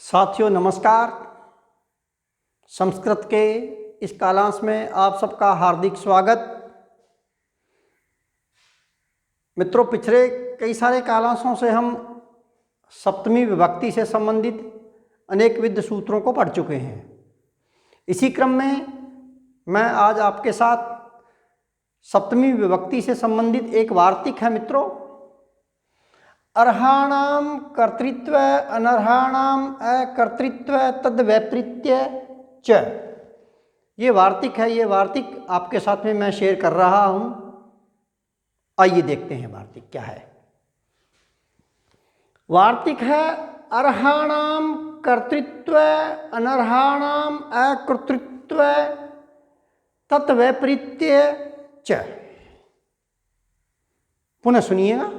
साथियों नमस्कार। संस्कृत के इस कालांश में आप सबका हार्दिक स्वागत। मित्रों, पिछले कई सारे कालांशों से हम सप्तमी विभक्ति से संबंधित अनेक विध सूत्रों को पढ़ चुके हैं। इसी क्रम में मैं आज आपके साथ सप्तमी विभक्ति से संबंधित एक वार्तिक है मित्रों। अर्हाणाम कर्तृत्व अनर्हाणाम अकर्तृत्व तद वैपरीत्य च। ये वार्तिक है। ये वार्तिक आपके साथ में मैं शेयर कर रहा हूं। आइए देखते हैं वार्तिक क्या है। वार्तिक है अर्हाणाम कर्तृत्व अनर्हाणाम अकर्तृत्व तत् वैपरीत्य च। पुनः सुनिएगा।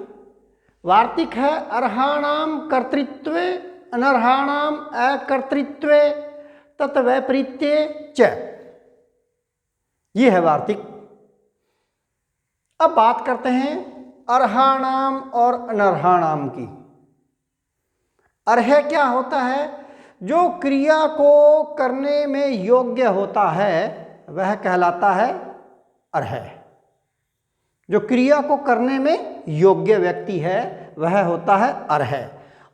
वार्तिक है अर्हाणाम कर्तृत्व अनर्हाणाम अकर्तृत्व तत् वैपरीत्य च। ये है वार्तिक। अब बात करते हैं अर्हाणाम और अनर्हाणाम की। अर्ह क्या होता है? जो क्रिया को करने में योग्य होता है वह कहलाता है अर्ह। जो क्रिया को करने में योग्य व्यक्ति है वह होता है अर्ह,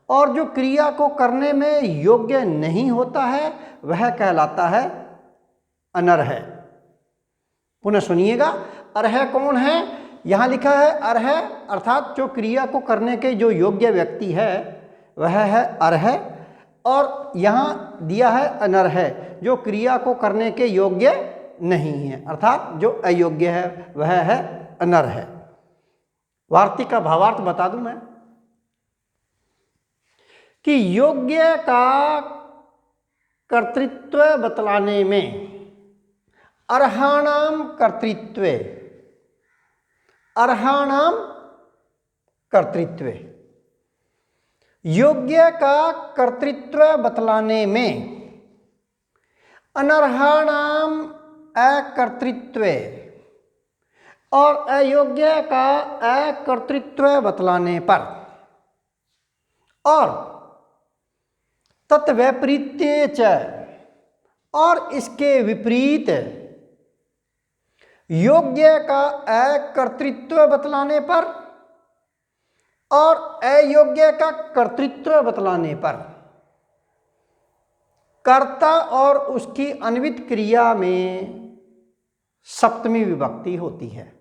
और जो क्रिया को करने में योग्य नहीं होता है वह कहलाता है अनर्ह। पुनः सुनिएगा। अर्ह कौन है? यहाँ लिखा है अर्ह अर्थात जो क्रिया को करने के जो योग्य व्यक्ति है वह है अर्ह, और यहाँ दिया है अनर्ह जो क्रिया को करने के योग्य नहीं है अर्थात जो अयोग्य है वह है अनर्ह। वार्तिक का भावार्थ बता दूं मैं कि योग्य का कर्तृत्व बतलाने में अर्हाणाम कर्तृत्व अर्हाणाम कर्तृत्व, योग्य का कर्तृत्व बतलाने में अनर्हाणाम अकर्तृत्व और अयोग्य का अकर्तृत्व बतलाने पर और तत्वैपरीत्य च और इसके विपरीत योग्य का अकर्तृत्व बतलाने पर और अयोग्य का कर्तृत्व बतलाने पर कर्ता और उसकी अन्वित क्रिया में सप्तमी विभक्ति होती है।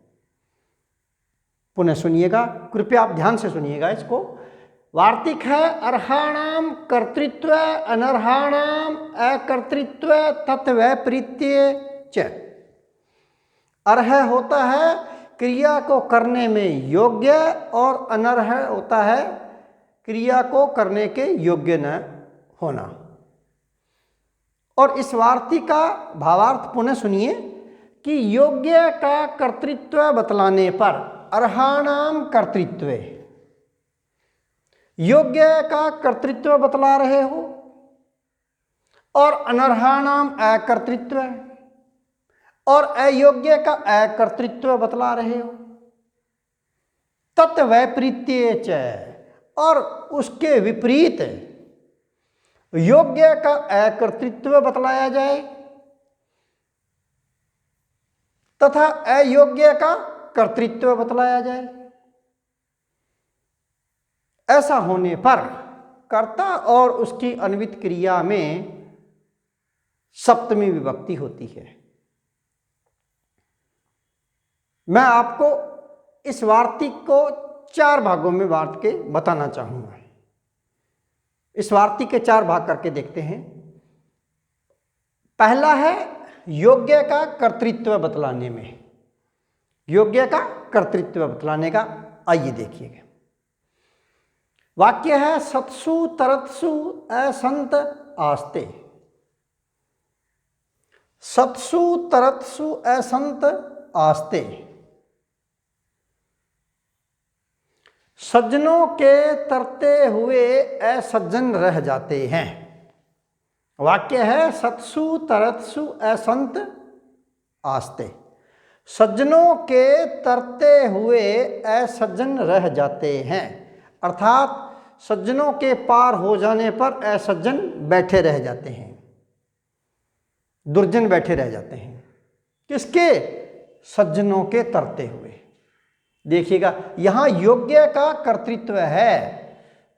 पुनः सुनिएगा, कृपया आप ध्यान से सुनिएगा इसको। वार्तिक है अर्हाणाम कर्तृत्व अनर्हाणाम अकर्तृत्व तत् वैपरीत्य च। अर्ह होता है क्रिया को करने में योग्य और अनर्ह होता है क्रिया को करने के योग्य न होना। और इस वार्तिक का भावार्थ पुनः सुनिए कि योग्य का कर्तृत्व बतलाने पर अर्हाणाम कर्तृत्व, योग्य का कर्तृत्व बतला रहे हो, और अनर्हाणाम अकर्तृत्व और अयोग्य का अकर्तृत्व बतला रहे हो। तत् वैपरीत्य च और उसके विपरीत योग्य का अकर्तृत्व बतलाया जाए तथा अयोग्य का कर्तृत्व बतलाया जाए। ऐसा होने पर कर्ता और उसकी अन्वित क्रिया में सप्तमी विभक्ति होती है। मैं आपको इस वार्तिक को 4 भागों में बांट के बताना चाहूंगा। इस वार्तिक के 4 भाग करके देखते हैं। पहला है योग्य का कर्तृत्व बतलाने में, योग्य का कर्तृत्व बतलाने का। आइए देखिएगा। वाक्य है सत्सु तरत्सु असंत आस्ते। सत्सु तरत्सु असंत आस्ते। सज्जनों के तरते हुए असज्जन रह जाते हैं। वाक्य है सत्सु तरत्सु असंत आस्ते। सज्जनों के तरते हुए असज्जन रह जाते हैं अर्थात सज्जनों के पार हो जाने पर असज्जन बैठे रह जाते हैं, दुर्जन बैठे रह जाते हैं। किसके? सज्जनों के तरते हुए। देखिएगा यहां योग्य का कर्तृत्व है,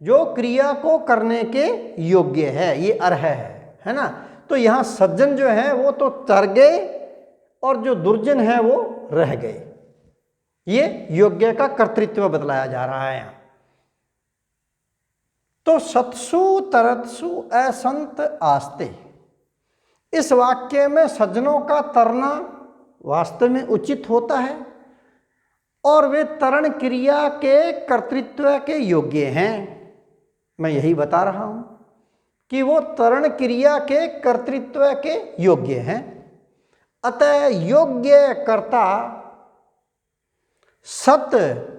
जो क्रिया को करने के योग्य है, ये अर्ह है ना। तो यहां सज्जन जो है वो तो तर गए और जो दुर्जन है वो रह गए। ये योग्य का कर्तृत्व बतलाया जा रहा है यहां। तो सत्सु तरत्सु असंत आस्ते, इस वाक्य में सज्जनों का तरना वास्तव में उचित होता है और वे तरण क्रिया के कर्तृत्व के योग्य हैं। मैं यही बता रहा हूं कि वो तरण क्रिया के कर्तृत्व के योग्य हैं। अतः योग्य कर्ता सत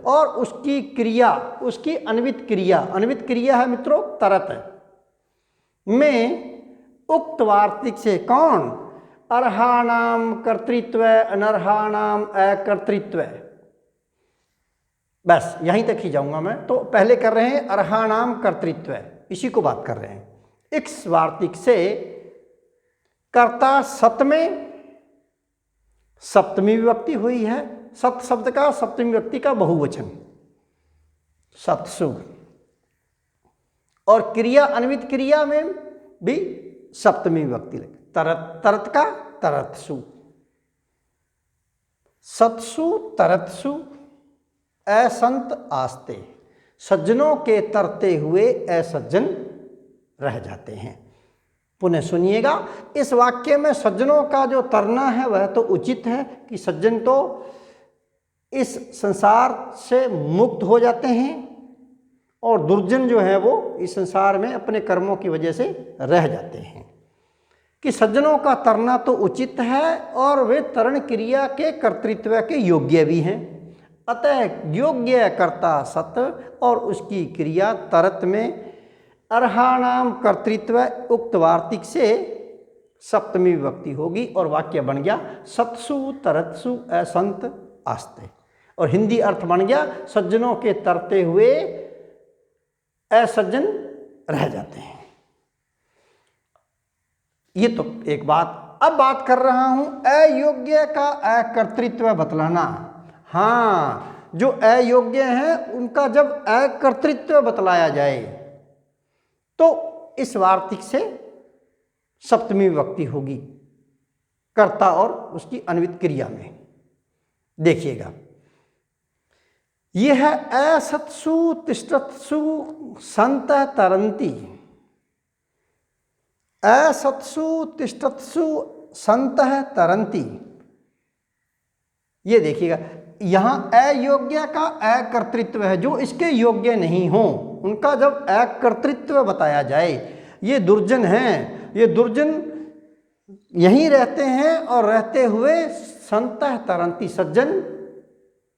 और उसकी क्रिया, उसकी अन्वित क्रिया है मित्रों तरत में उक्त वार्तिक से कौन? अर्हाणाम कर्तृत्व अनर्हाणाम अकर्तृत्व। बस यहीं तक ही जाऊंगा मैं। तो पहले कर रहे हैं अर्हाणाम कर्तृत्व, इसी को बात कर रहे हैं। इस वार्तिक से कर्ता सत में सप्तमी विभक्ति हुई है, सत शब्द का सप्तमी विभक्ति का बहुवचन सत्सु, और क्रिया अन्वित क्रिया में भी सप्तमी विभक्ति लगी, तरत का तरत्सु। सत्सु तरत्सु असंत आस्ते, सज्जनों के तरते हुए असज्जन रह जाते हैं। पुनः सुनिएगा, इस वाक्य में सज्जनों का जो तरना है वह तो उचित है कि सज्जन तो इस संसार से मुक्त हो जाते हैं और दुर्जन जो है वो इस संसार में अपने कर्मों की वजह से रह जाते हैं। कि सज्जनों का तरना तो उचित है और वे तरण क्रिया के कर्तृत्व के योग्य भी हैं। अतः योग्य कर्ता सत और उसकी क्रिया तरत में अर्हाणाम कर्तृत्व उक्त वार्तिक से सप्तमी विभक्ति होगी और वाक्य बन गया सत्सु तरत्सु असंत आस्ते, और हिंदी अर्थ बन गया सज्जनों के तरते हुए असज्जन रह जाते हैं। ये तो एक बात। अब बात कर रहा हूं अयोग्य का अकर्तृत्व बतलाना। हाँ, जो अयोग्य हैं उनका जब अकर्तृत्व बतलाया जाए तो इस वार्तिक से सप्तमी विभक्ति होगी कर्ता और उसकी अन्वित क्रिया में। देखिएगा, यह है असत्सु तिष्ठत्सु संतः तरंती, असत्सु तिष्ठत्सु संतः तरंती। ये देखिएगा, यहां अयोग्य का अकर्तृत्व है, जो इसके योग्य नहीं हो उनका जब अकर्तृत्व बताया जाए, ये दुर्जन हैं, ये दुर्जन यहीं रहते हैं और रहते हुए संतः तरंती, सज्जन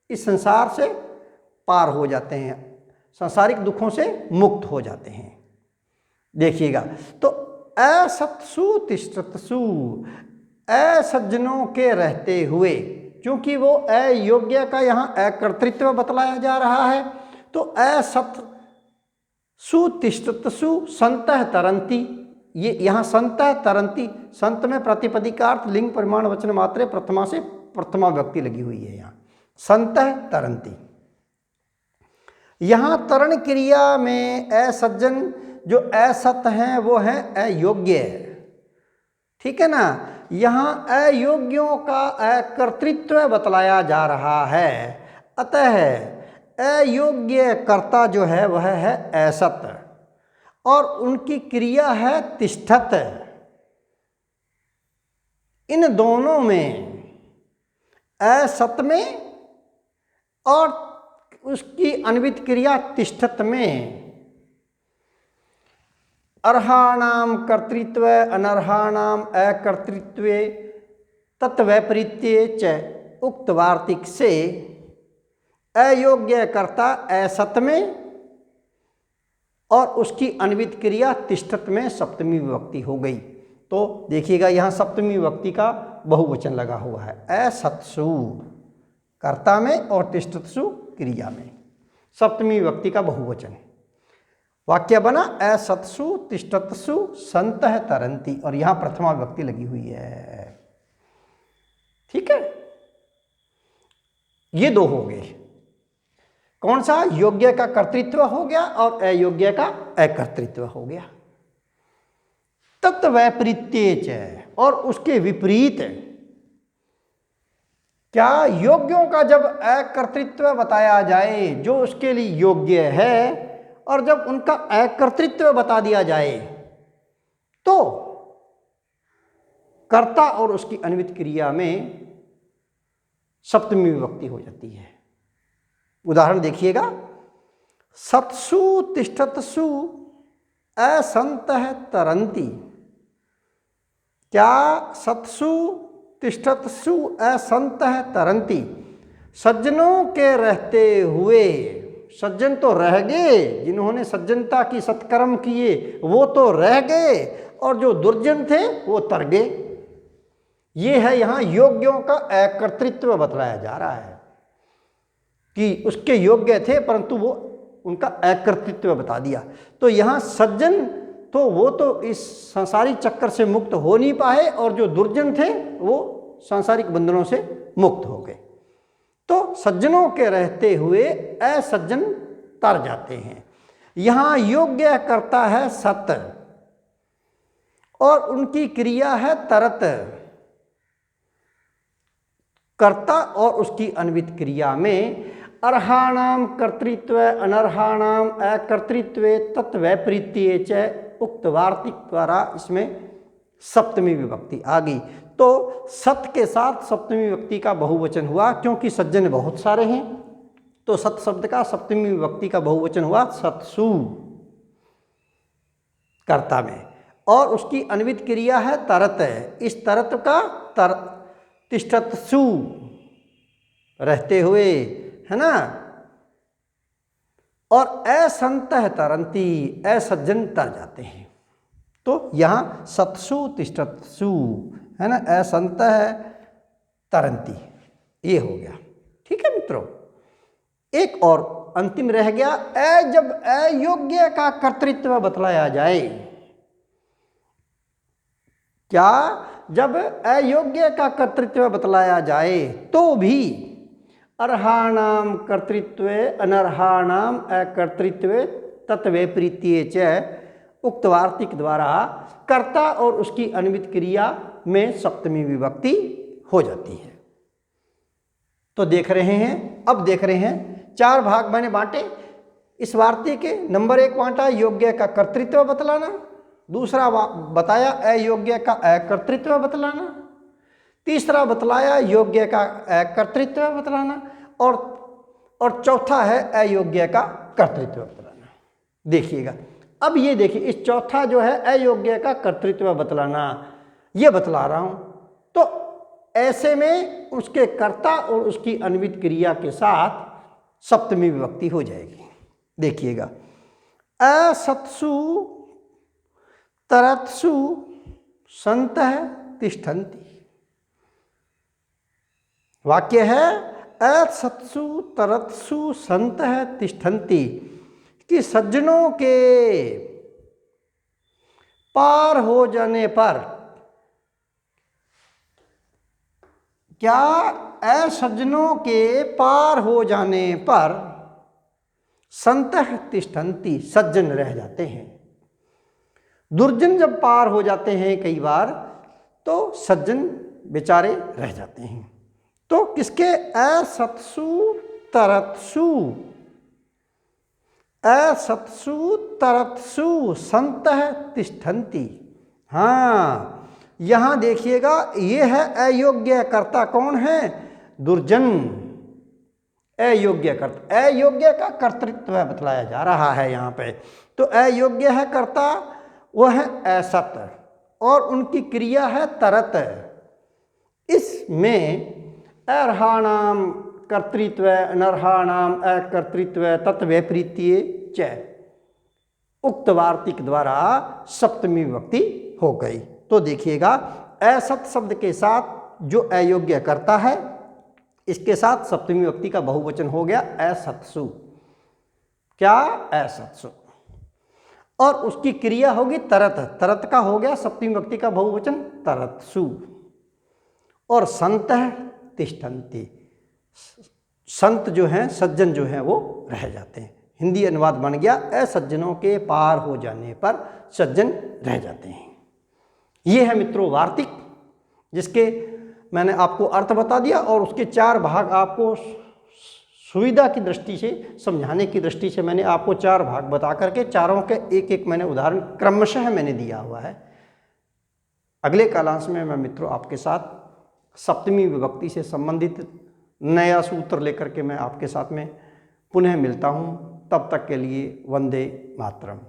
इस संसार से पार हो जाते हैं, सांसारिक दुखों से मुक्त हो जाते हैं। देखिएगा, तो असत्सु तिष्ठत्सु, असज्जनों के रहते हुए, क्योंकि वो अयोग्य का यहाँ अकर्तृत्व बतलाया जा रहा है, तो असत सुतिष्ठत्सु संतः तरंती, ये यहाँ संतः तरंती, संत में प्रतिपदिकार्थ लिंग परिमाण वचन मात्रे प्रथमा से प्रथमा विभक्ति लगी हुई है, यहाँ संतः तरंती। यहाँ तरण क्रिया में असज्जन जो असत हैं वो हैं अयोग्य, ठीक है ना। यहाँ अयोग्यों का अकर्तृत्व बतलाया जा रहा है, अतः अयोग्य कर्ता जो है वह है असत और उनकी क्रिया है तिष्ठत। इन दोनों में, असत में और उसकी अन्वित क्रिया तिष्ठत में, अर्हाणाम कर्तृत्व अनर्हाणाम अकर्तृत्व तत्वैपरीत्ये च उक्त वार्तिक से अयोग्य कर्ता असत में और उसकी अन्वित क्रिया तिष्ठत में सप्तमी विभक्ति हो गई। तो देखिएगा, यहाँ सप्तमी विभक्ति का बहुवचन लगा हुआ है, असत्सु कर्ता में और तिष्ठत्सु क्रिया में, सप्तमी विभक्ति का बहुवचन। वाक्य बना असत्सु तिष्ठत्सु संतः तरंती, और यहां प्रथमा विभक्ति लगी हुई है। ठीक है, ये दो हो गए। कौन सा? योग्य का कर्तृत्व हो गया और अयोग्य का अकर्तृत्व हो गया। तत्वैपरीत्य च, और उसके विपरीत, क्या योग्यों का जब अकर्तृत्व बताया जाए जो उसके लिए योग्य है, और जब उनका अकर्तृत्व बता दिया जाए तो कर्ता और उसकी अन्वित क्रिया में सप्तमी विभक्ति हो जाती है। उदाहरण देखिएगा, सत्सु तिष्ठत्सु असंतः तरंती। क्या सत्सु तिष्ठत्सु असंतः तरंती, सज्जनों के रहते हुए, सज्जन तो रह गए, जिन्होंने सज्जनता की सत्कर्म किए वो तो रह गए, और जो दुर्जन थे वो तर गए। ये है यहाँ योग्यों का अकर्तृत्व बतलाया जा रहा है कि उसके योग्य थे परंतु वो उनका अकर्तृत्व बता दिया। तो यहाँ सज्जन तो वो तो इस सांसारिक चक्कर से मुक्त हो नहीं पाए, और जो दुर्जन थे वो सांसारिक बंधनों से मुक्त हो गए। तो सज्जनों के रहते हुए असज्जन तर जाते हैं। यहाँ योग्य करता है सत, और उनकी क्रिया है तरत। कर्ता और उसकी अन्वित क्रिया में अर्हाणाम कर्तृत्व अनर्हाणाम अकर्तृत्व तत्वैपरीत्ये च उक्त वार्तिक द्वारा इसमें सप्तमी विभक्ति आ गई। तो सत के साथ सप्तमी विभक्ति का बहुवचन हुआ, क्योंकि सज्जन बहुत सारे हैं, तो सत शब्द का सप्तमी विभक्ति का बहुवचन हुआ सत्सु कर्ता में, और उसकी अन्वित क्रिया है तरत। इस तरत का तिष्ठत्सु रहते हुए, है ना, और असंतः तरंती, असज्जन तर जाते हैं। तो यहाँ सत्सु तिष्ठत्सु, है ना, असंतः तरंती, ये हो गया। ठीक है मित्रों, एक और अंतिम रह गया, जब अयोग्य का कर्तृत्व बतलाया जाए। क्या? जब अयोग्य का कर्तृत्व बतलाया जाए तो भी अर्हाणाम कर्तृत्व अनर्हाणाम अकर्तृत्व तत्वैपरीत्ये च उक्त वार्तिक द्वारा कर्ता और उसकी अन्वित क्रिया में सप्तमी विभक्ति हो जाती है। तो देख रहे हैं, अब देख रहे हैं, चार भाग मैंने बांटे इस वार्तिक के। नंबर 1 बांटा योग्य का कर्तृत्व बतलाना, दूसरा बताया अयोग्य का अकर्तृत्व बतलाना, तीसरा बतलाया योग्य का अकर्तृत्व बतलाना, और चौथा है अयोग्य का कर्तृत्व बतलाना। देखिएगा, अब ये देखिए, इस चौथा जो है अयोग्य का कर्तृत्व बतलाना, ये बतला रहा हूं। तो ऐसे में उसके कर्ता और उसकी अन्वित क्रिया के साथ सप्तमी विभक्ति हो जाएगी। देखिएगा, असत्सु तरत्सु संतः तिष्ठन्ति। वाक्य है असत्सु तरत्सु संतः तिष्ठन्ति, कि सज्जनों के पार हो जाने पर, क्या असज्जनों के पार हो जाने पर संतः तिष्ठन्ति, सज्जन रह जाते हैं। दुर्जन जब पार हो जाते हैं कई बार, तो सज्जन बेचारे रह जाते हैं। तो किसके? असत्सु तरत्सु, असत्सु तरत्सु संतः तिष्ठन्ति। हाँ, यहां देखिएगा, ये है अयोग्य कर्ता। कौन है? दुर्जन, अयोग्य कर्ता। अयोग्य का कर्तृत्व बतलाया जा रहा है यहाँ पे। तो अयोग्य है कर्ता, वह है असत, और उनकी क्रिया है तरत। इसमें अर्हाणाम कर्तृत्व अनर्हाणाम अकर्तृत्व तत्वैपरीत्ये च उक्त वार्तिक द्वारा सप्तमी विभक्ति हो गई। तो देखिएगा, असत शब्द के साथ जो अयोग्य करता है, इसके साथ सप्तमी विभक्ति का बहुवचन हो गया असत्सु। क्या? असत्सु। और उसकी क्रिया होगी तरत। तरत का हो गया सप्तमी विभक्ति का बहुवचन तरत्सु। और संतः तिष्ठन्ति, संत जो हैं, सज्जन जो हैं वो रह जाते हैं। हिंदी अनुवाद बन गया असज्जनों के पार हो जाने पर सज्जन रह जाते हैं। ये है मित्रों वार्तिक, जिसके मैंने आपको अर्थ बता दिया और उसके 4 भाग आपको सुविधा की दृष्टि से, समझाने की दृष्टि से मैंने आपको 4 भाग बता करके चारों के एक मैंने उदाहरण क्रमशः मैंने दिया हुआ है। अगले कालांश में मैं मित्रों आपके साथ सप्तमी विभक्ति से संबंधित नया सूत्र लेकर के मैं आपके साथ में पुनः मिलता हूँ। तब तक के लिए वंदे मातरम।